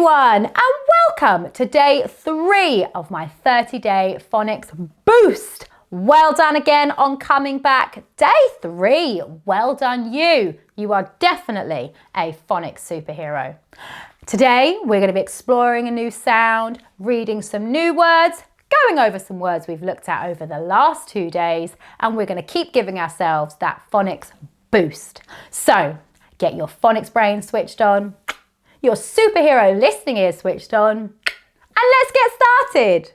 everyone, and welcome to day 3 of my 30-day Phonics Boost. Well done again on coming back. Day 3, well done you. You are definitely a phonics superhero. Today, we're going to be exploring a new sound, reading some new words, going over some words we've looked at over the last 2 days, and we're going to keep giving ourselves that phonics boost. So, get your phonics brain switched on, your superhero listening ears switched on, and let's get started.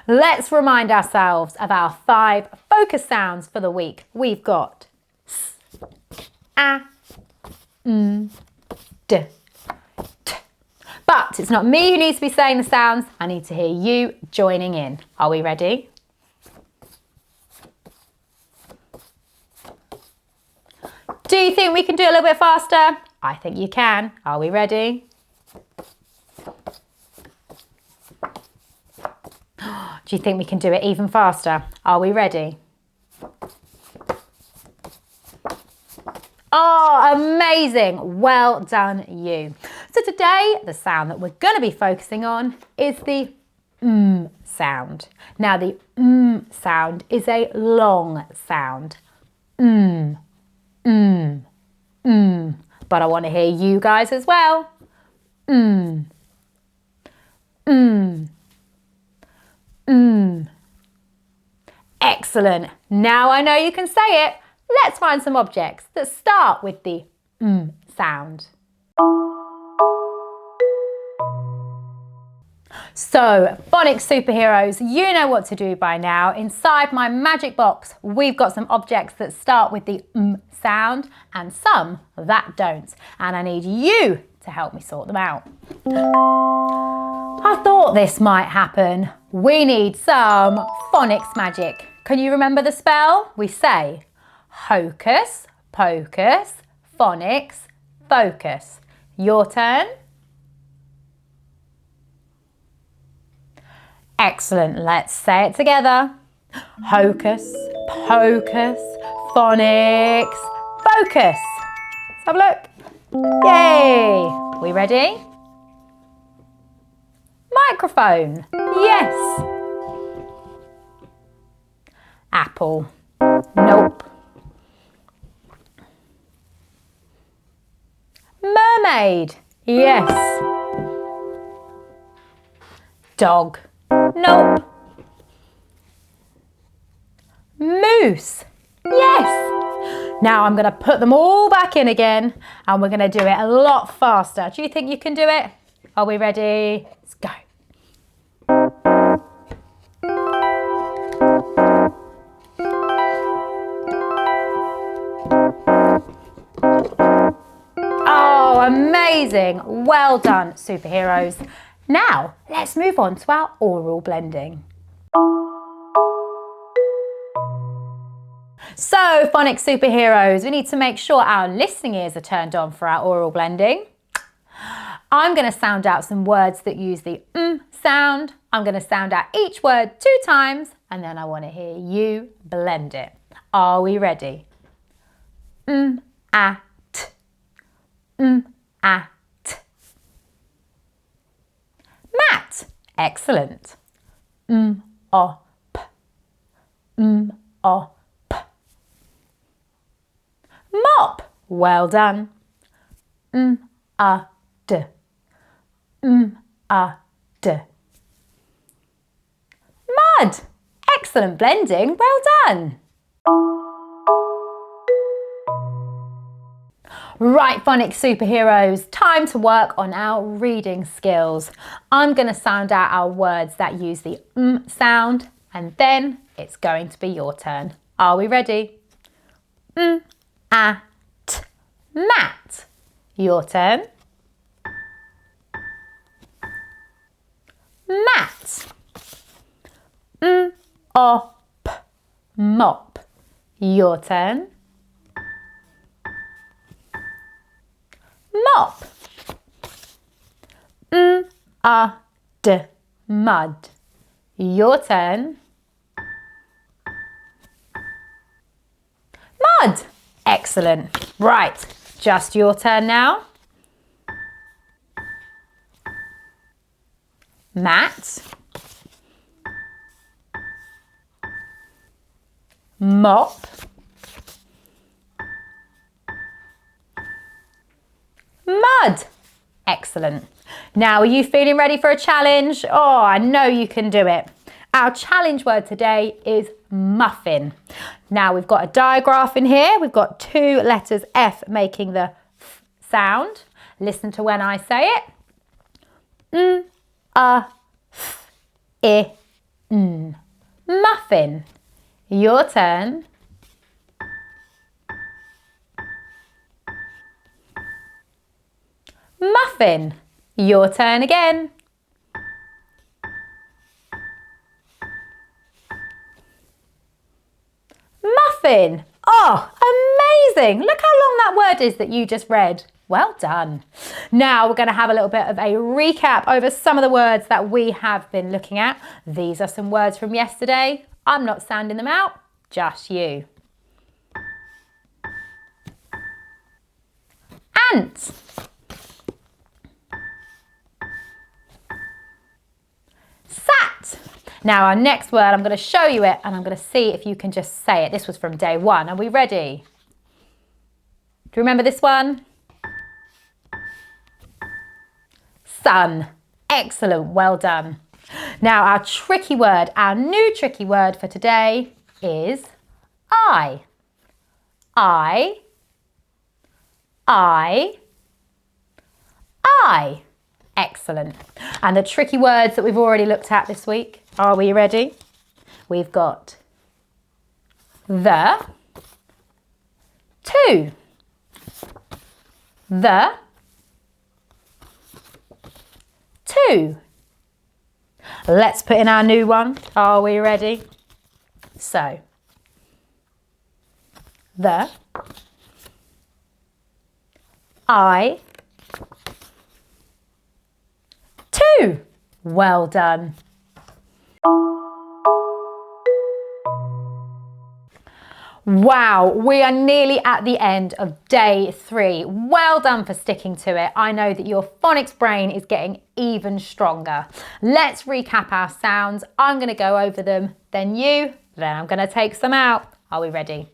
Let's remind ourselves of our 5 focus sounds for the week. We've got s, a, d, t. But it's not me who needs to be saying the sounds. I need to hear you joining in. Are we ready? Do you think we can do it a little bit faster? I think you can. Are we ready? Do you think we can do it even faster? Are we ready? Oh, amazing. Well done you. So today, the sound that we're going to be focusing on is the sound. Now, the sound is a long sound. But I want to hear you guys as well. Excellent. Now I know you can say it. Let's find some objects that start with the sound. So, phonics superheroes, you know what to do by now. Inside my magic box, we've got some objects that start with the sound and some that don't. And I need you to help me sort them out. I thought this might happen. We need some phonics magic. Can you remember the spell? We say hocus, pocus, phonics, focus. Your turn. Excellent. Let's say it together. Hocus, pocus, phonics, focus. Let's have a look. Yay! We ready? Microphone. Yes. Apple. Nope. Mermaid. Yes. Dog. Nope. Moose. Yes. Now I'm going to put them all back in again and we're going to do it a lot faster. Do you think you can do it? Are we ready? Let's go. Oh, amazing. Well done, superheroes. Now, let's move on to our oral blending. So, phonics superheroes, we need to make sure our listening ears are turned on for our oral blending. I'm going to sound out some words that use the sound. I'm going to sound out each word 2 times, and then I want to hear you blend it. Are we ready? A, t. A, t. Mat. Excellent. O, p. O, p. Mop. Well done. A, d. A, d. Mud. Excellent blending. Well done. Right, phonics superheroes, time to work on our reading skills. I'm going to sound out our words that use the sound, and then it's going to be your turn. Are we ready? A, t, mat. Your turn. Mat. O, p, mop. Your turn. Mop. A, d, mud. Your turn. Mud. Excellent. Right, Just your turn now. Mat. Mop. Mud. Excellent. Now, are you feeling ready for a challenge? Oh, I know you can do it. Our challenge word today is muffin. Now, we've got a digraph in here. We've got two letters F making the F sound. Listen to when I say it. F, I, N. Muffin. Your turn. Muffin. Your turn again. Muffin. Oh, amazing. Look how long that word is that you just read. Well done. Now we're going to have a little bit of a recap over some of the words that we have been looking at. These are some words from yesterday. I'm not sounding them out, just you. Ant. Sat. Now our next word, I'm going to show you it and I'm going to see if you can just say it. This was from day one. Are we ready? Do you remember this one? Sun. Excellent. Well done. Now our tricky word, our new tricky word for today is I. I. Excellent. And the tricky words that we've already looked at this week, are we ready? We've got the, to, the, to. Let's put in our new one. Are we ready? So, the, I, to. Well done. Wow, we are nearly at the end of day 3. Well done for sticking to it. I know that your phonics brain is getting even stronger. Let's recap our sounds. I'm going to go over them, then I'm going to take some out. Are we ready?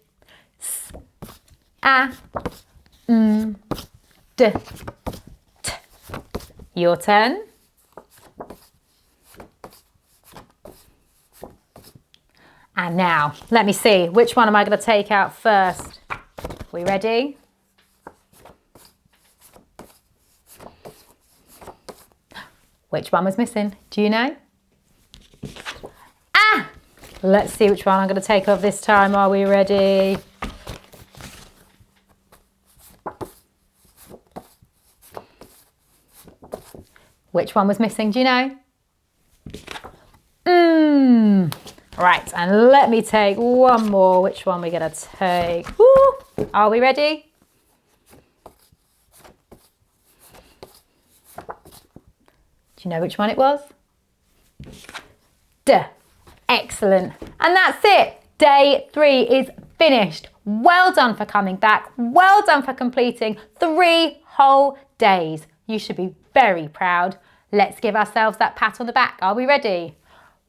S, A, D, T. Your turn. And now, let me see, which one am I going to take out first? We ready? Which one was missing? Do you know? Ah! Let's see which one I'm going to take off this time. Are we ready? Which one was missing? Do you know? Right, and let me take one more. Which one are we going to take? Woo! Are we ready? Do you know which one it was? D. Excellent. And that's it. Day 3 is finished. Well done for coming back. Well done for completing 3 whole days. You should be very proud. Let's give ourselves that pat on the back. Are we ready?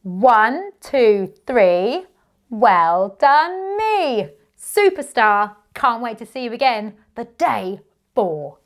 1, 2, 3. Well done me. Superstar. Can't wait to see you again for day 4.